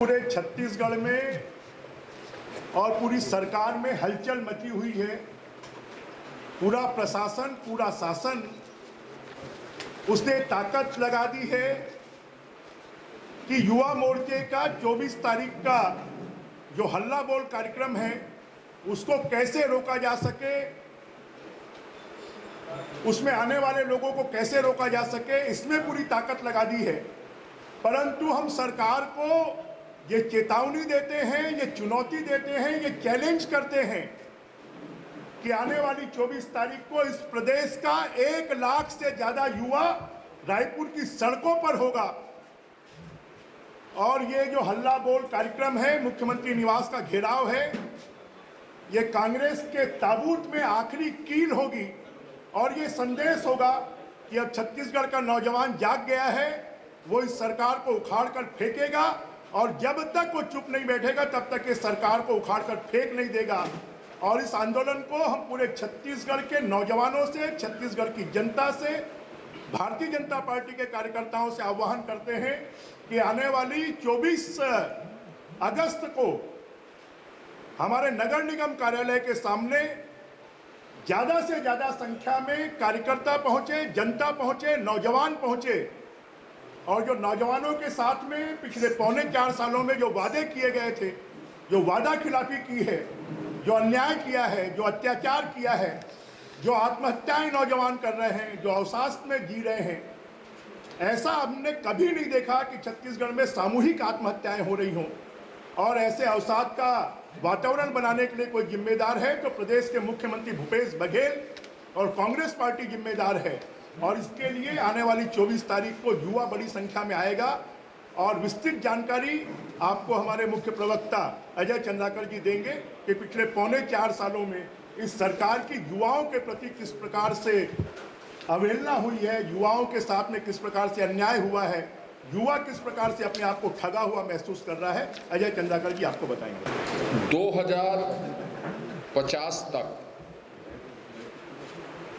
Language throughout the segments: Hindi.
पूरे छत्तीसगढ़ में और पूरी सरकार में हलचल मची हुई है। पूरा प्रशासन, पूरा शासन उसने ताकत लगा दी है कि युवा मोर्चे का 24 तारीख का जो हल्ला बोल कार्यक्रम है उसको कैसे रोका जा सके, उसमें आने वाले लोगों को कैसे रोका जा सके, इसमें पूरी ताकत लगा दी है। परंतु हम सरकार को ये चेतावनी देते हैं, ये चुनौती देते हैं, ये चैलेंज करते हैं कि आने वाली 24 तारीख को इस प्रदेश का 1 लाख से ज्यादा युवा रायपुर की सड़कों पर होगा। और ये जो हल्ला बोल कार्यक्रम है, मुख्यमंत्री निवास का घेराव है, ये कांग्रेस के ताबूत में आखिरी कील होगी। और ये संदेश होगा कि अब छत्तीसगढ़ का नौजवान जाग गया है, वो इस सरकार को उखाड़ कर फेंकेगा और जब तक वो चुप नहीं बैठेगा तब तक इस सरकार को उखाड़ कर फेंक नहीं देगा। और इस आंदोलन को हम पूरे छत्तीसगढ़ के नौजवानों से, छत्तीसगढ़ की जनता से, भारतीय जनता पार्टी के कार्यकर्ताओं से आह्वान करते हैं कि आने वाली 24 अगस्त को हमारे नगर निगम कार्यालय के सामने ज़्यादा से ज़्यादा संख्या में कार्यकर्ता पहुंचे, जनता पहुंचे, नौजवान पहुंचे। और जो नौजवानों के साथ में पिछले 3.25 सालों में जो वादे किए गए थे, जो वादा खिलाफी की है, जो अन्याय किया है, जो अत्याचार किया है, जो आत्महत्याएं नौजवान कर रहे हैं, जो अवसाद में जी रहे हैं, ऐसा हमने कभी नहीं देखा कि छत्तीसगढ़ में सामूहिक आत्महत्याएं हो रही हों। और ऐसे अवसाद का वातावरण बनाने के लिए कोई जिम्मेदार है तो प्रदेश के मुख्यमंत्री भूपेश बघेल और कांग्रेस पार्टी जिम्मेदार है। और इसके लिए आने वाली 24 तारीख को युवा बड़ी संख्या में आएगा। और विस्तृत जानकारी आपको हमारे मुख्य प्रवक्ता अजय चंद्राकर जी देंगे कि पिछले 3.25 सालों में इस सरकार की युवाओं के प्रति किस प्रकार से अवहेलना हुई है, युवाओं के साथ में किस प्रकार से अन्याय हुआ है, युवा किस प्रकार से अपने आप को ठगा हुआ महसूस कर रहा है। अजय चंद्राकर जी आपको बताएंगे। 2050 तक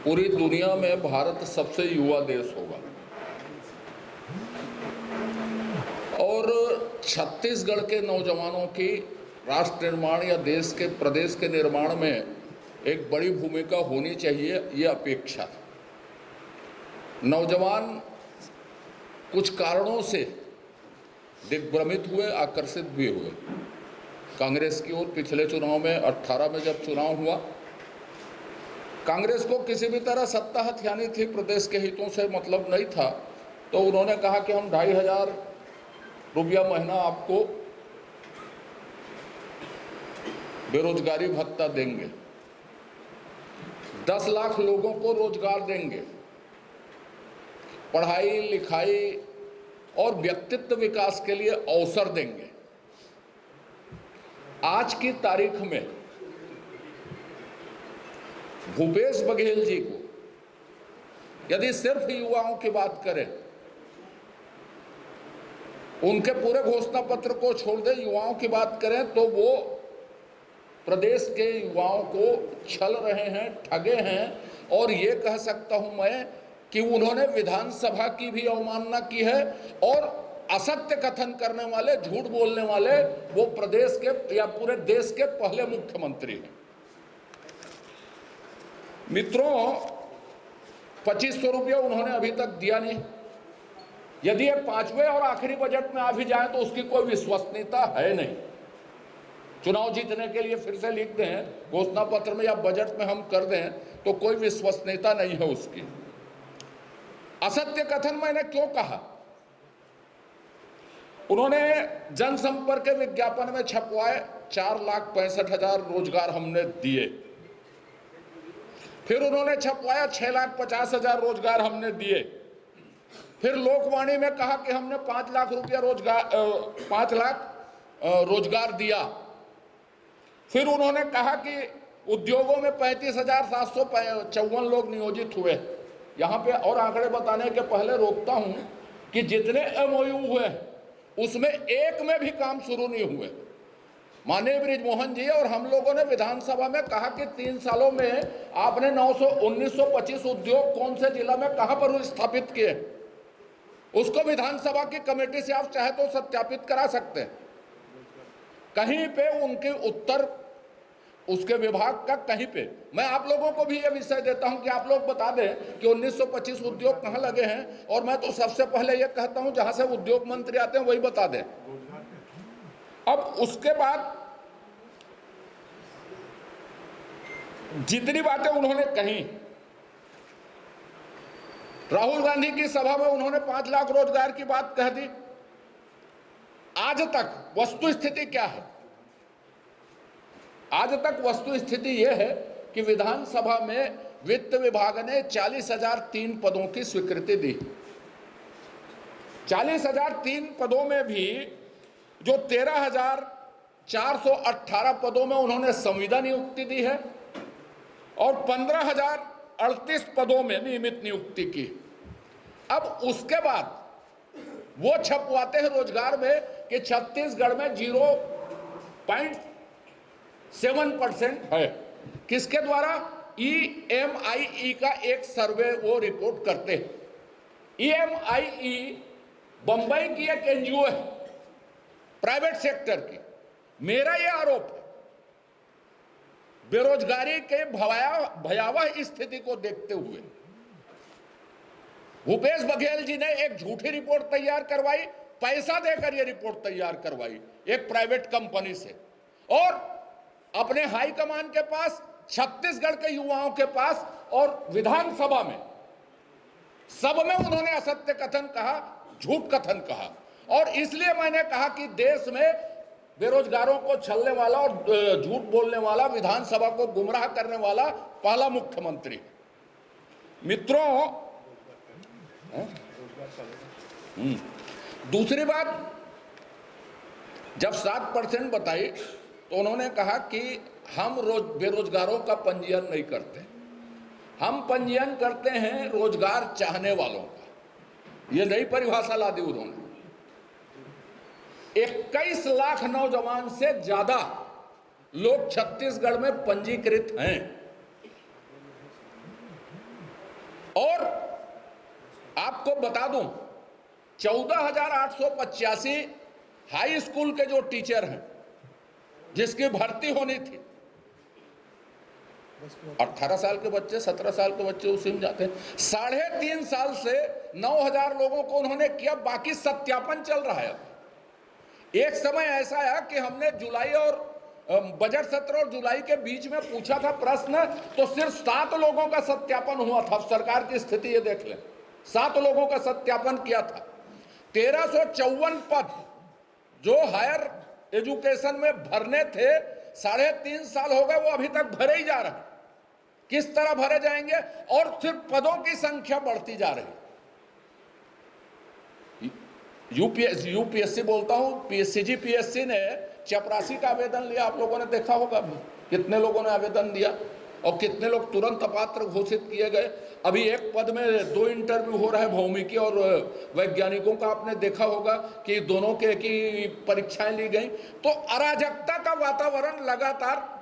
पूरी दुनिया में भारत सबसे युवा देश होगा और छत्तीसगढ़ के नौजवानों की राष्ट्र निर्माण या देश के प्रदेश के निर्माण में एक बड़ी भूमिका होनी चाहिए, ये अपेक्षा। नौजवान कुछ कारणों से दिग्भ्रमित हुए, आकर्षित भी हुए कांग्रेस की ओर। पिछले चुनाव में 18 में जब चुनाव हुआ, कांग्रेस को किसी भी तरह सत्ता हथियानी थी, प्रदेश के हितों से मतलब नहीं था, तो उन्होंने कहा कि हम 2,500 रुपया महीना आपको बेरोजगारी भत्ता देंगे, 10 लाख लोगों को रोजगार देंगे, पढ़ाई लिखाई और व्यक्तित्व विकास के लिए अवसर देंगे। आज की तारीख में भूपेश बघेल जी को यदि सिर्फ युवाओं की बात करें, उनके पूरे घोषणा पत्र को छोड़ दें, युवाओं की बात करें तो वो प्रदेश के युवाओं को छल रहे हैं, ठगे हैं। और ये कह सकता हूं मैं कि उन्होंने विधानसभा की भी अवमानना की है और असत्य कथन करने वाले, झूठ बोलने वाले वो प्रदेश के या पूरे देश के पहले मुख्यमंत्री हैं। मित्रों, 2500 रुपया उन्होंने अभी तक दिया नहीं। यदि ये 5वें और आखिरी बजट में आ भी जाए तो उसकी कोई विश्वसनीयता है नहीं। चुनाव जीतने के लिए फिर से लिख दें घोषणा पत्र में या बजट में हम कर दें तो कोई विश्वसनीयता नहीं है उसकी। असत्य कथन मैंने क्यों कहा? उन्होंने जनसंपर्क के विज्ञापन में छपवाए 4,65,000 रोजगार हमने दिए। फिर उन्होंने छपवाया 6,50,000 रोजगार हमने दिए। फिर लोकवाणी में कहा कि हमने 5 लाख रुपया रोजगार 5 लाख रोजगार दिया। फिर उन्होंने कहा कि उद्योगों में 35,754 लोग नियोजित हुए। यहाँ पे और आंकड़े बताने के पहले रोकता हूँ कि जितने MOU हुए उसमें एक में भी काम शुरू नहीं हुए। माननीय बृजमोहन जी और हम लोगों ने विधानसभा में कहा कि 3 सालों में आपने 1925 उद्योग कौन से जिला में कहां पर स्थापित किए, उसको विधानसभा की कमेटी से आप चाहे तो सत्यापित करा सकते हैं। कहीं पे उनके उत्तर उसके विभाग का कहीं पे। मैं आप लोगों को भी यह विषय देता हूं कि आप लोग बता दें कि 1925 उद्योग कहां लगे हैं, और मैं तो सबसे पहले यह कहता हूं जहां से उद्योग मंत्री आते हैं वही बता दें। अब उसके बाद जितनी बातें उन्होंने कही, राहुल गांधी की सभा में उन्होंने 5 लाख रोजगार की बात कह दी। आज तक वस्तु स्थिति क्या है? आज तक वस्तु स्थिति यह है कि विधानसभा में वित्त विभाग ने 40,003 पदों की स्वीकृति दी। 40,003 पदों में भी जो 13,418 पदों में उन्होंने संविदा नियुक्ति दी है और 15,038 पदों में नियमित नियुक्ति की। अब उसके बाद वो छपवाते हैं रोजगार में कि छत्तीसगढ़ में 0.7% है। किसके द्वारा? EMIE का एक सर्वे वो रिपोर्ट करते हैं। EMIE बंबई की एक NGO है, प्राइवेट सेक्टर की। मेरा यह आरोप है, बेरोजगारी के भयावह स्थिति को देखते हुए भूपेश बघेल जी ने एक झूठी रिपोर्ट तैयार करवाई, पैसा देकर यह रिपोर्ट तैयार करवाई एक प्राइवेट कंपनी से, और अपने हाईकमान के पास, छत्तीसगढ़ के युवाओं के पास और विधानसभा में, सब में उन्होंने असत्य कथन कहा, झूठ कथन कहा। और इसलिए मैंने कहा कि देश में बेरोजगारों को छलने वाला और झूठ बोलने वाला, विधानसभा को गुमराह करने वाला पहला मुख्यमंत्री। मित्रों, दूसरी बात, जब 7% बताई तो उन्होंने कहा कि हम बेरोजगारों का पंजीयन नहीं करते, हम पंजीयन करते हैं रोजगार चाहने वालों का। यह नई परिभाषा ला दी उन्होंने। 21 लाख नौजवान से ज्यादा लोग छत्तीसगढ़ में पंजीकृत हैं, और आपको बता दूं 14,885 हाई स्कूल के जो टीचर हैं जिसकी भर्ती होनी थी, 18 साल के बच्चे, 17 साल के बच्चे उसी में जाते हैं। 3.5 साल से 9,000 लोगों को उन्होंने किया, बाकी सत्यापन चल रहा है। एक समय ऐसा आया कि हमने जुलाई और बजट सत्र और जुलाई के बीच में पूछा था प्रश्न, तो सिर्फ 7 लोगों का सत्यापन हुआ था। सरकार की स्थिति ये देख लें, 7 लोगों का सत्यापन किया था। 1354 पद जो हायर एजुकेशन में भरने थे, 3.5 साल हो गए, वो अभी तक भरे ही जा रहे हैं। किस तरह भरे जाएंगे? और सिर्फ पदों की संख्या बढ़ती जा रही। यूपीएससी बोलता हूं, CGPSC ने चपरासी का आवेदन लिया, आप लोगों ने देखा होगा कितने लोगों ने आवेदन दिया और कितने लोग तुरंत अपात्र घोषित किए गए। अभी एक पद में 2 इंटरव्यू हो रहा है, भौमिकी और वैज्ञानिकों का। आपने देखा होगा कि दोनों के की परीक्षाएं ली गई। तो अराजकता का वातावरण लगातार।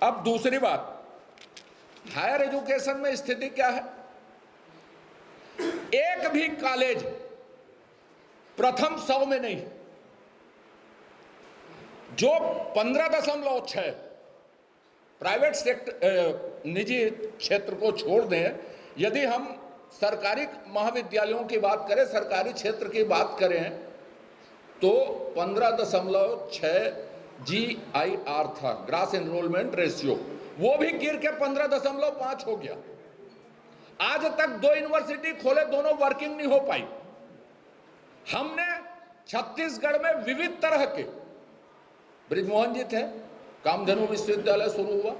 अब दूसरी बात, हायर एजुकेशन में स्थिति क्या है? एक भी कॉलेज प्रथम 100 में नहीं। जो 15.6 प्राइवेट सेक्टर, निजी क्षेत्र को छोड़ दें, यदि हम सरकारी महाविद्यालयों की बात करें, सरकारी क्षेत्र की बात करें, तो 15.6 GIR था, ग्रास एनरोलमेंट रेशियो। वो भी गिर के 15.5 हो गया। आज तक 2 यूनिवर्सिटी खोले, दोनों वर्किंग नहीं हो पाई। हमने छत्तीसगढ़ में विविध तरह के, बृजमोहन जी थे, कामधेनु विश्वविद्यालय शुरू हुआ,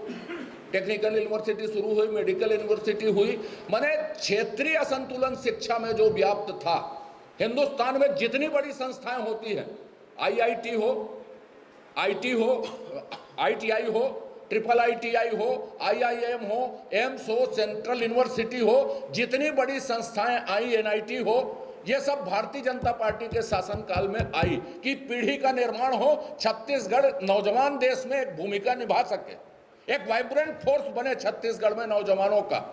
टेक्निकल यूनिवर्सिटी शुरू हुई, मेडिकल यूनिवर्सिटी हुई। माने क्षेत्रीय असंतुलन शिक्षा में जो व्याप्त था, हिंदुस्तान में जितनी बड़ी संस्थाएं होती हैं, IIT हो, IT हो, ITI हो, IIITI हो, IIM हो, एम्स हो, सेंट्रल यूनिवर्सिटी हो, जितनी बड़ी संस्थाएं आई, NIT हो, ये सब भारतीय जनता पार्टी के शासनकाल में आई कि पीढ़ी का निर्माण हो, छत्तीसगढ़ नौजवान देश में एक भूमिका निभा सके, एक वाइब्रेंट फोर्स बने छत्तीसगढ़ में नौजवानों का।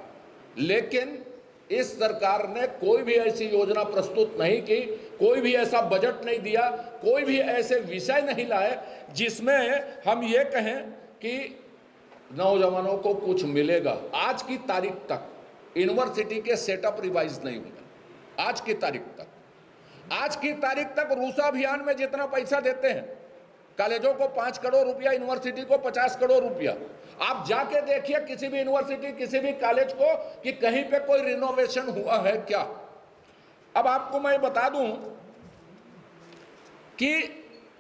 लेकिन इस सरकार ने कोई भी ऐसी योजना प्रस्तुत नहीं की कोई भी ऐसा बजट नहीं दिया, कोई भी ऐसे विषय नहीं लाए जिसमें हम ये कहें कि नौजवानों को कुछ मिलेगा। आज की तारीख तक यूनिवर्सिटी के सेटअप रिवाइज नहीं हुए। आज की तारीख तक रूसा अभियान में जितना पैसा देते हैं, कॉलेजों को 5 करोड़ रुपया, यूनिवर्सिटी को 50 करोड़ रुपया, आप जाके देखिए किसी भी यूनिवर्सिटी, किसी भी कॉलेज को कि कहीं पे कोई रिनोवेशन हुआ है क्या। अब आपको मैं बता दूं कि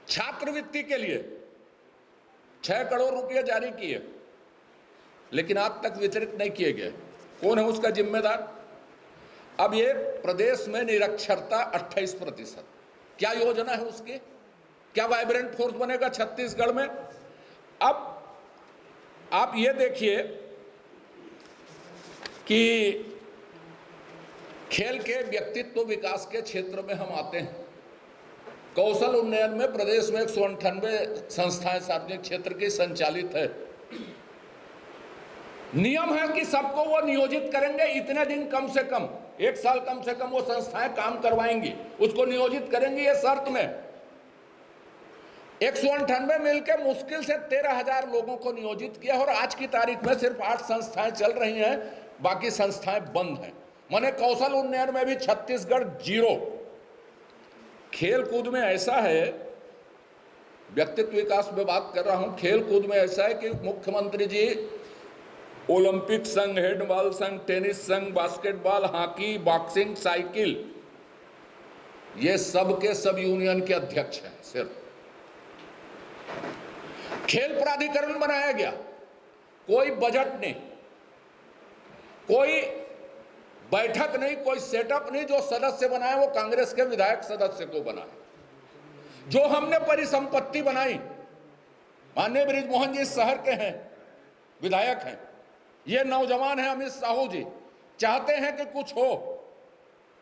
छात्रवृत्ति के लिए 6 करोड़ रुपये जारी किए, लेकिन आज तक वितरित नहीं किए गए। कौन है उसका जिम्मेदार? अब ये प्रदेश में निरक्षरता 28%, क्या योजना है उसकी? क्या वाइब्रेंट फोर्स बनेगा छत्तीसगढ़ में? अब आप ये देखिए कि खेल के व्यक्तित्व विकास के क्षेत्र में हम आते हैं। कौशल उन्नयन में प्रदेश में 198 संस्थाएं सार्वजनिक क्षेत्र की संचालित है। नियम है कि सबको वो नियोजित करेंगे, इतने दिन कम से कम, 1 साल कम से कम वो संस्थाएं काम करवाएंगी, उसको नियोजित करेंगी, ये शर्त में। 198 मिलकर मुश्किल से 13,000 लोगों को नियोजित किया और आज की तारीख में सिर्फ 8 संस्थाएं चल रही हैं, बाकी संस्थाएं बंद हैं। माने कौशल उन्नयन में भी छत्तीसगढ़ 0। खेल कूद में ऐसा है, व्यक्तित्व विकास में बात कर रहा हूं, खेल कूद में ऐसा है कि मुख्यमंत्री जी ओलंपिक संघ, हैंडबॉल संघ, टेनिस संघ, बास्केटबॉल, हॉकी, बॉक्सिंग, साइकिल, ये सब के सब यूनियन के अध्यक्ष हैं। सिर्फ खेल प्राधिकरण बनाया गया, कोई बजट नहीं, कोई बैठक नहीं, कोई सेटअप नहीं। जो सदस्य बनाए वो कांग्रेस के विधायक सदस्य को बनाए। जो हमने परिसंपत्ति बनाई, माननीय बृजमोहन जी शहर के हैं, विधायक हैं, ये नौजवान हैं अमित साहू जी, चाहते हैं कि कुछ हो।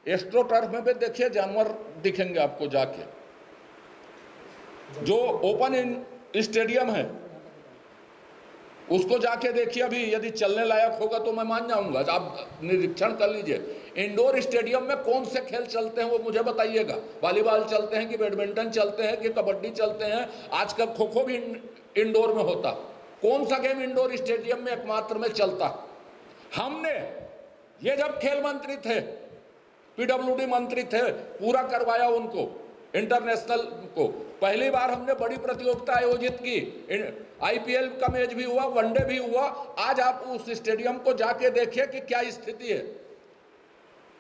एस्ट्रो टर्फ में भी देखिए जानवर दिखेंगे आपको जाके। जो ओपन स्टेडियम है उसको जाके देखिए, अभी यदि चलने लायक होगा तो मैं मान जाऊंगा। आप निरीक्षण कर लीजिए इंडोर स्टेडियम में कौन से खेल चलते हैं वो मुझे बताइएगा। वॉलीबॉल चलते हैं कि बैडमिंटन चलते हैं कि कबड्डी चलते हैं? आजकल खो खो भी इंडोर में होता। कौन सा गेम इंडोर स्टेडियम में एकमात्र में चलता? हमने ये जब खेल मंत्री थे, पीडब्ल्यूडी मंत्री थे, पूरा करवाया उनको, इंटरनेशनल को। पहली बार हमने बड़ी प्रतियोगिता आयोजित की, आईपीएल का मैच भी हुआ, वनडे भी हुआ। आज आप उस स्टेडियम को जाके देखिए कि क्या स्थिति है।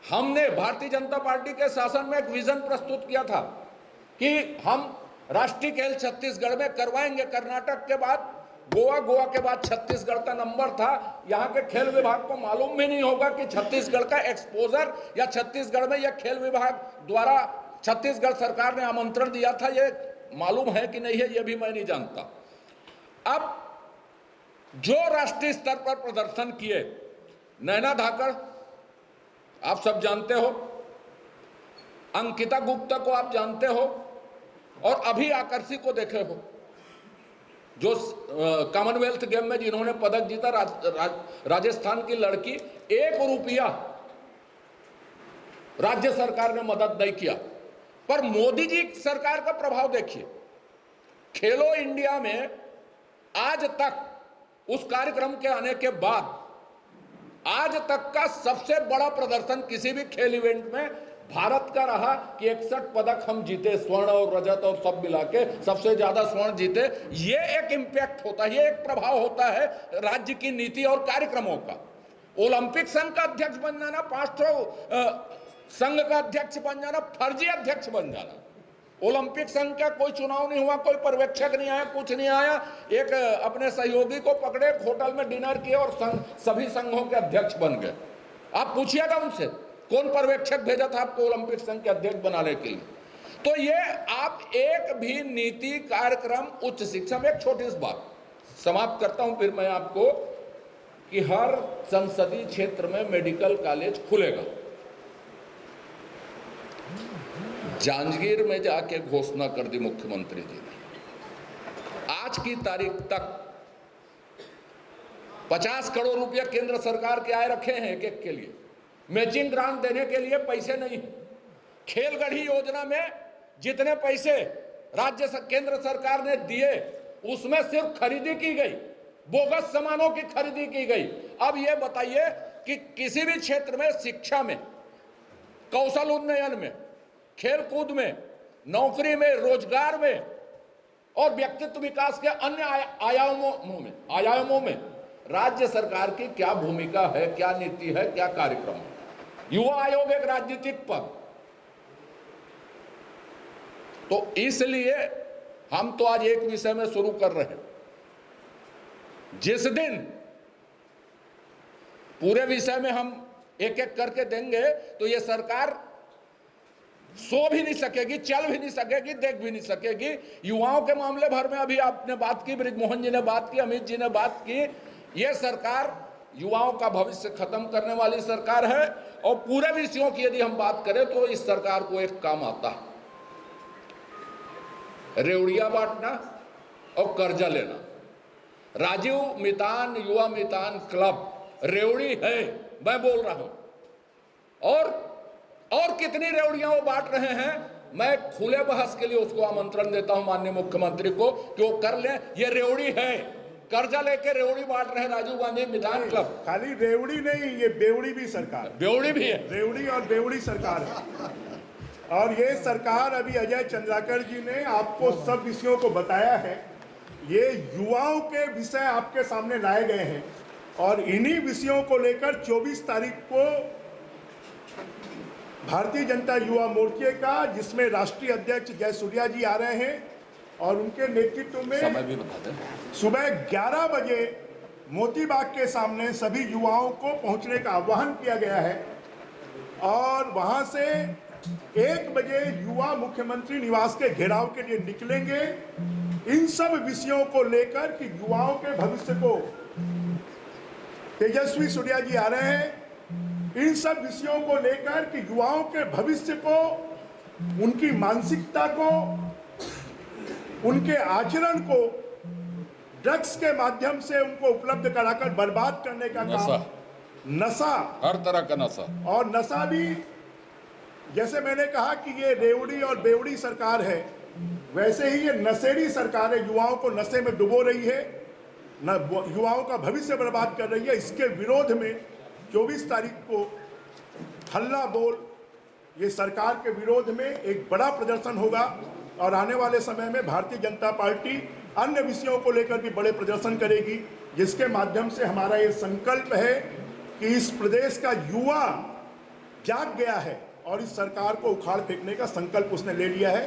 हमने भारतीय जनता पार्टी के शासन में एक विजन प्रस्तुत किया था कि हम राष्ट्रीय खेल छत्तीसगढ़ में करवाएंगे। कर्नाटक के बाद गोवा, गोवा के बाद छत्तीसगढ़ का नंबर था। यहाँ के खेल विभाग को मालूम भी नहीं होगा कि छत्तीसगढ़ का एक्सपोजर या छत्तीसगढ़ में यह खेल विभाग द्वारा छत्तीसगढ़ सरकार ने आमंत्रण दिया था, ये मालूम है कि नहीं है ये भी मैं नहीं जानता। अब जो राष्ट्रीय स्तर पर प्रदर्शन किए, नैना धाकड़ आप सब जानते हो, अंकिता गुप्ता को आप जानते हो, और अभी आकर्षी को देखे हो, जो कॉमनवेल्थ गेम में जिन्होंने पदक जीता, राजस्थान की लड़की। 1 रुपया राज्य सरकार ने मदद नहीं किया। पर मोदी जी सरकार का प्रभाव देखिए। खेलो इंडिया में आज तक उस कार्यक्रम के आने के बाद आज तक का सबसे बड़ा प्रदर्शन किसी भी खेल इवेंट में भारत का रहा कि 61 पदक हम जीते, स्वर्ण और रजत और सब मिला के सबसे ज्यादा स्वर्ण जीते। ये एक इंपैक्ट होता है, ये एक प्रभाव होता है राज्य की नीति और कार्यक्रमों का। ओलंपिक संघ का अध्यक्ष बन जाना, 500 संघ का अध्यक्ष बन जाना, फर्जी अध्यक्ष बन जाना। ओलंपिक संघ का कोई चुनाव नहीं हुआ, कोई पर्यवेक्षक नहीं आया, कुछ नहीं आया। एक अपने सहयोगी को पकड़े, होटल में डिनर किए और सभी संघों के अध्यक्ष बन गए। आप पूछिएगा उनसे कौन पर्यवेक्षक भेजा था आपको ओलंपिक संघ के अध्यक्ष बनाने के लिए। तो ये आप एक भी नीति कार्यक्रम, उच्च शिक्षा में एक छोटी सी बात समाप्त करता हूं, फिर मैं आपको, कि हर संसदीय क्षेत्र में मेडिकल कॉलेज खुलेगा। जांजगीर में जाके घोषणा कर दी मुख्यमंत्री जी ने। आज की तारीख तक 50 करोड़ रुपया केंद्र सरकार के आए रखे हैं एक एक के लिए। मैचिंग ग्रांट देने के लिए पैसे नहीं है। खेलगढ़ी योजना में जितने पैसे केंद्र सरकार ने दिए उसमें सिर्फ खरीदी की गई, बोगस सामानों की खरीदी की गई। अब ये बताइए कि किसी भी क्षेत्र में, शिक्षा में, कौशल उन्नयन में, खेलकूद में, नौकरी में, रोजगार में और व्यक्तित्व विकास के अन्य आयामों में राज्य सरकार की क्या भूमिका है, क्या नीति है, क्या कार्यक्रम है। युवा आयोग एक राजनीतिक पद, तो इसलिए हम तो आज एक विषय में शुरू कर रहे हैं। जिस दिन पूरे विषय में हम एक एक करके देंगे तो ये सरकार सो भी नहीं सकेगी, चल भी नहीं सकेगी, देख भी नहीं सकेगी। युवाओं के मामले भर में अभी आपने बात की, बृजमोहन जी ने बात की, अमित जी ने बात की। ये सरकार युवाओं का भविष्य खत्म करने वाली सरकार है और पूरे विषयों की यदि हम बात करें तो इस सरकार को एक काम आता है, रेवड़िया बांटना और कर्जा लेना। राजीव मितान युवा मितान क्लब रेवड़ी है, मैं बोल रहा हूं। और कितनी रेवड़ियां वो बांट रहे हैं, मैं खुले बहस के लिए उसको आमंत्रण देता हूं माननीय मुख्यमंत्री को कि वो कर लें। ये रेवड़ी है, कर्जा लेके रेवड़ी बांट रहे हैं राजीव गांधी मितान क्लब। खाली रेवड़ी नहीं, ये बेवड़ी भी सरकार, बेवड़ी भी है, रेवड़ी और बेवड़ी सरकार है। और ये सरकार, अभी अजय चंद्राकर जी ने आपको सब विषयों को बताया है। ये युवाओं के विषय आपके सामने लाए गए हैं और इन्हीं विषयों को लेकर 24 तारीख को भारतीय जनता युवा मोर्चे का, जिसमें राष्ट्रीय अध्यक्ष जयसूर्या जी आ रहे हैं और उनके नेतृत्व में समय भी बता दें, सुबह 11 बजे मोतीबाग के सामने सभी युवाओं को पहुंचने का आह्वान किया गया है। और वहां से 1 बजे युवा मुख्यमंत्री निवास के घेराव के लिए निकलेंगे, इन सब विषयों को लेकर कि युवाओं के भविष्य को, तेजस्वी सूर्या जी आ रहे हैं, इन सब विषयों को लेकर कि युवाओं के भविष्य को, उनकी मानसिकता को, उनके आचरण को ड्रग्स के माध्यम से उनको उपलब्ध कराकर बर्बाद करने का काम, नशा, हर तरह का नशा। और नशा भी, जैसे मैंने कहा कि ये रेवड़ी और बेवड़ी सरकार है, वैसे ही ये नशेड़ी सरकार है, युवाओं को नशे में डुबो रही है, युवाओं का भविष्य बर्बाद कर रही है। इसके विरोध में 24 तारीख को हल्ला बोल, ये सरकार के विरोध में एक बड़ा प्रदर्शन होगा और आने वाले समय में भारतीय जनता पार्टी अन्य विषयों को लेकर भी बड़े प्रदर्शन करेगी, जिसके माध्यम से हमारा ये संकल्प है कि इस प्रदेश का युवा जाग गया है और इस सरकार को उखाड़ फेंकने का संकल्प उसने ले लिया है।